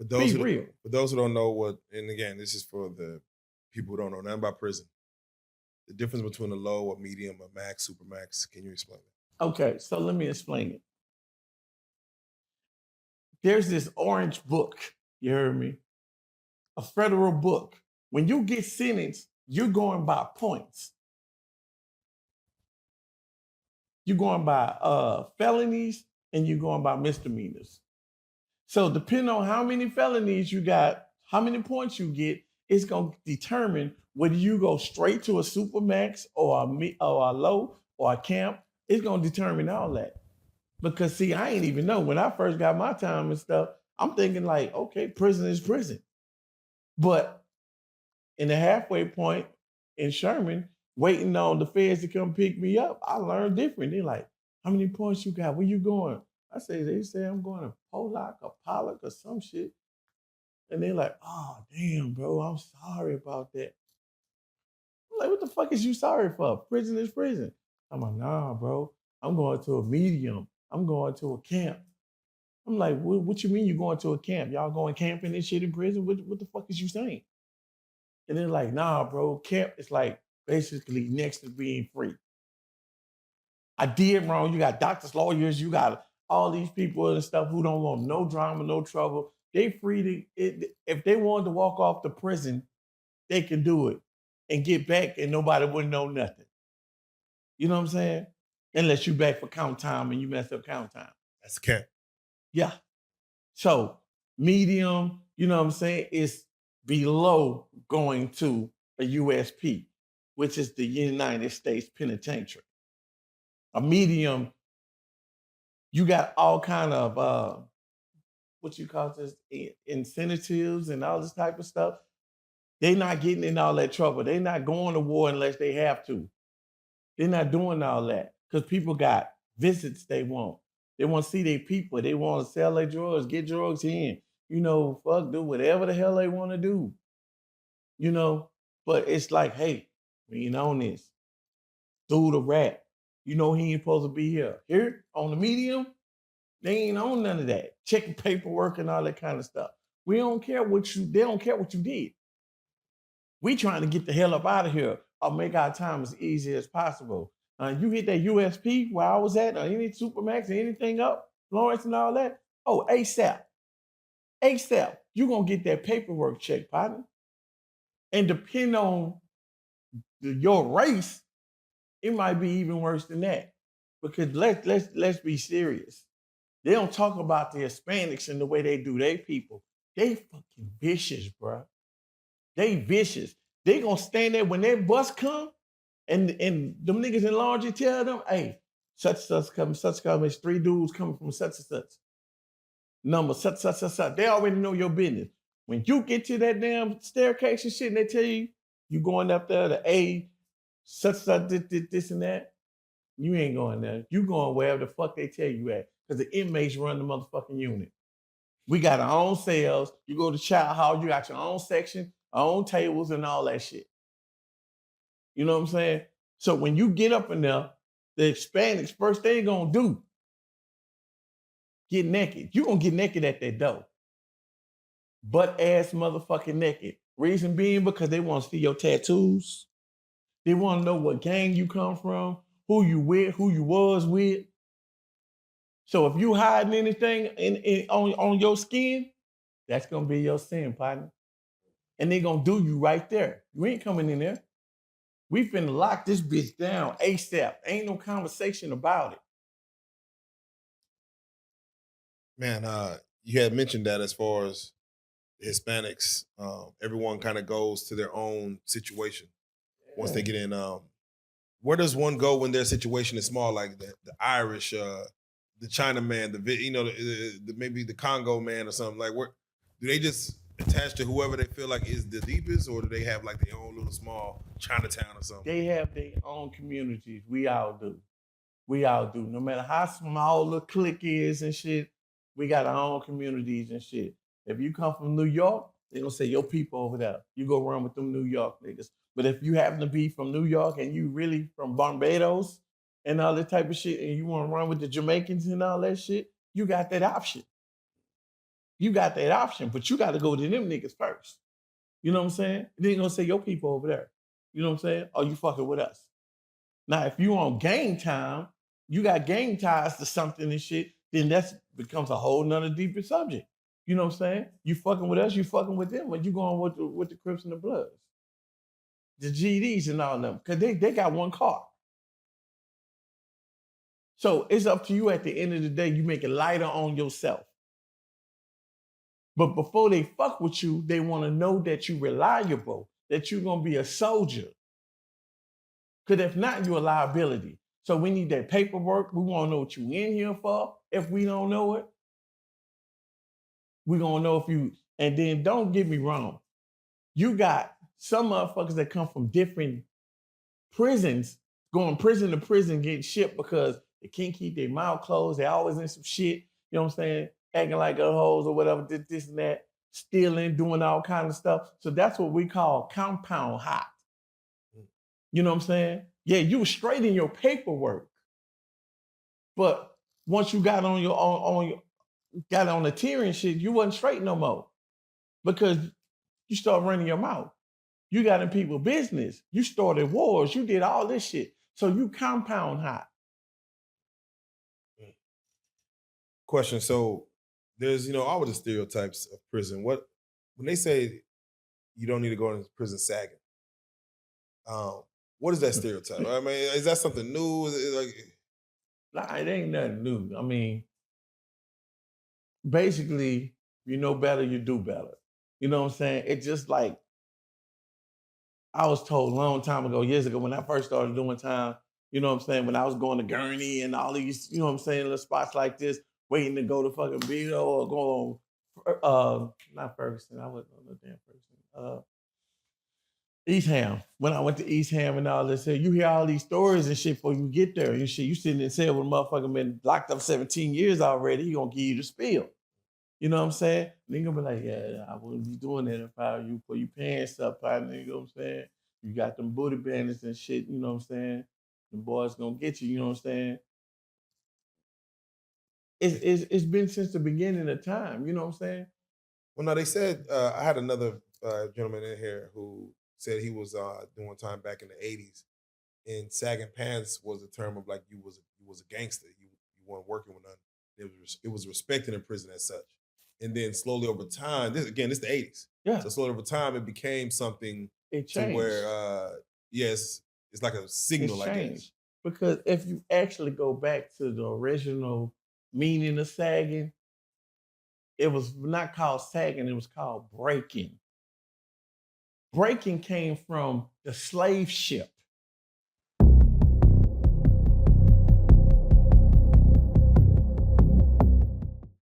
Be who real. for those who don't know what, and again, this is for the people who don't know nothing about prison. The difference between a low, a medium, a max, supermax. Can you explain that? Okay, so let me explain it. There's this orange book, you heard me? A federal book. When you get sentenced, you're going by points. You're going by felonies and you're going by misdemeanors. So depending on how many felonies you got, how many points you get, it's going to determine whether you go straight to a supermax or a low or a camp. It's going to determine all that. Because see, I ain't even know when I first got my time and stuff. I'm thinking like, okay, prison is prison. But in the halfway point in Sherman, waiting on the feds to come pick me up, I learned different. They're like, how many points you got? Where you going? They say I'm going to Pollock or Pollock or some shit. And they're like, oh, damn, bro, I'm sorry about that. I'm like, what the fuck is you sorry for? Prison is prison. I'm like, nah, bro, I'm going to a medium. I'm going to a camp. I'm like, what you mean you going to a camp? Y'all going camping and shit in prison? What the fuck is you saying? And they're like, nah, bro, camp is like basically next to being free. I did wrong. You got doctors, lawyers, you got all these people and stuff who don't want no drama, no trouble. They free to, if they wanted to walk off the prison, they can do it and get back and nobody wouldn't know nothing. You know what I'm saying? Unless you back for count time and you mess up count time. That's camp. Yeah. So medium, you know what I'm saying, is below going to a USP, which is the United States Penitentiary. A medium, you got all kind of what you call this, incentives and all this type of stuff. They're not getting in all that trouble. They're not going to war unless they have to. They're not doing all that because people got visits they want. They want to see their people. They want to sell their drugs, get drugs in. You know, fuck, do whatever the hell they want to do. You know, but it's like, hey, we ain't on this. Dude a rat. You know he ain't supposed to be here. Here on the medium, they ain't on none of that. Checking paperwork and all that kind of stuff. We don't care they don't care what you did. We trying to get the hell up out of here or make our time as easy as possible. You hit that USP where I was at, or any Supermax or anything up, Lawrence and all that. Oh, ASAP. ASAP. You're going to get that paperwork check, partner. And depending on your race, it might be even worse than that. Because let's be serious. They don't talk about the Hispanics and the way they do their people. They fucking vicious, bro. They vicious. They gonna stand there when that bus come and them niggas in laundry tell them, hey, such coming, it's 3 dudes coming from such and such. Number such. They already know your business. When you get to that damn staircase and shit and they tell you going up there to A, such this and that, you ain't going there. You going wherever the fuck they tell you at. Because the inmates run the motherfucking unit. We got our own cells. You go to child hall, you got your own section, our own tables and all that shit. You know what I'm saying? So when you get up in there, the Hispanics, first thing gonna do, get naked. You gonna get naked at that door. Butt ass motherfucking naked. Reason being because they want to see your tattoos. They want to know what gang you come from, who you with, who you was with. So if you hiding anything on your skin, that's gonna be your sin, partner. And they gonna do you right there. You ain't coming in there. We finna lock this bitch down ASAP. Ain't no conversation about it. Man, you had mentioned that as far as Hispanics, everyone kind of goes to their own situation once they get in. Where does one go when their situation is small, like the Irish, the China man, maybe the Congo man or something? Like, where do they just attach to whoever they feel like is the deepest, or do they have like their own little small Chinatown or something? They have their own communities. We all do. No matter how small the clique is and shit, we got our own communities and shit. If you come from New York, they gonna say your people over there. You go run with them New York niggas. But if you happen to be from New York and you really from Barbados and all that type of shit, and you want to run with the Jamaicans and all that shit, you got that option. You got that option, but you got to go to them niggas first. You know what I'm saying? Then gonna say your people over there. You know what I'm saying? Oh, you fucking with us. Now, if you on gang time, you got gang ties to something and shit, then that's becomes a whole nother deeper subject. You know what I'm saying? You fucking with us, you fucking with them, but you going with the Crips and the Bloods, the GDs and all of them, because they got one car. So it's up to you at the end of the day, you make it lighter on yourself. But before they fuck with you, they want to know that you're reliable, that you're gonna be a soldier. Because if not, you're a liability. So we need that paperwork. We want to know what you in here for. If we don't know it, we're gonna know if you. And then don't get me wrong, you got some motherfuckers that come from different prisons, going prison to prison, getting shipped because they can't keep their mouth closed. They always in some shit. You know what I'm saying? Acting like a hoes or whatever, this and that, stealing, doing all kind of stuff. So that's what we call compound hot. You know what I'm saying? Yeah, you were straight in your paperwork, but once you got on got on the tier and shit, you wasn't straight no more because you started running your mouth. You got in people's business. You started wars. You did all this shit. So you compound hot. Question. So there's, all the stereotypes of prison. When they say you don't need to go into prison sagging, what is that stereotype? I mean, is that something new? Is it like, Nah, it ain't nothing new. I mean, basically, you know better, you do better. You know what I'm saying? It's just like I was told a long time ago, years ago, when I first started doing time, you know what I'm saying? When I was going to Gurney and all these, you know what I'm saying, little spots like this, waiting to go to fucking Vito or go on, not Ferguson, I wasn't on the damn Ferguson. East Ham. When I went to East Ham and all this, you hear all these stories and shit before you get there. And shit, you sitting in cell with a motherfucker been locked up 17 years already, he gonna give you the spiel. You know what I'm saying? Nigga be like, yeah, I wouldn't be doing that if I were you, put your pants up, partner, you know what I'm saying? You got them booty bandits and shit, you know what I'm saying? The boys gonna get you know what I'm saying? It's been since the beginning of time, you know what I'm saying? well, no, they said, I had another gentleman in here who said he was doing time back in the 80s. And sagging pants was a term of like you was a gangster. You weren't working with nothing. It was respected in prison as such. And then slowly over time, this the 80s. Yeah. So slowly over time, it became something It to changed. where yes, it's like a signal, I guess. Because if you actually go back to the original meaning of sagging, it was not called sagging, it was called breaking. Breaking came from the slave ship.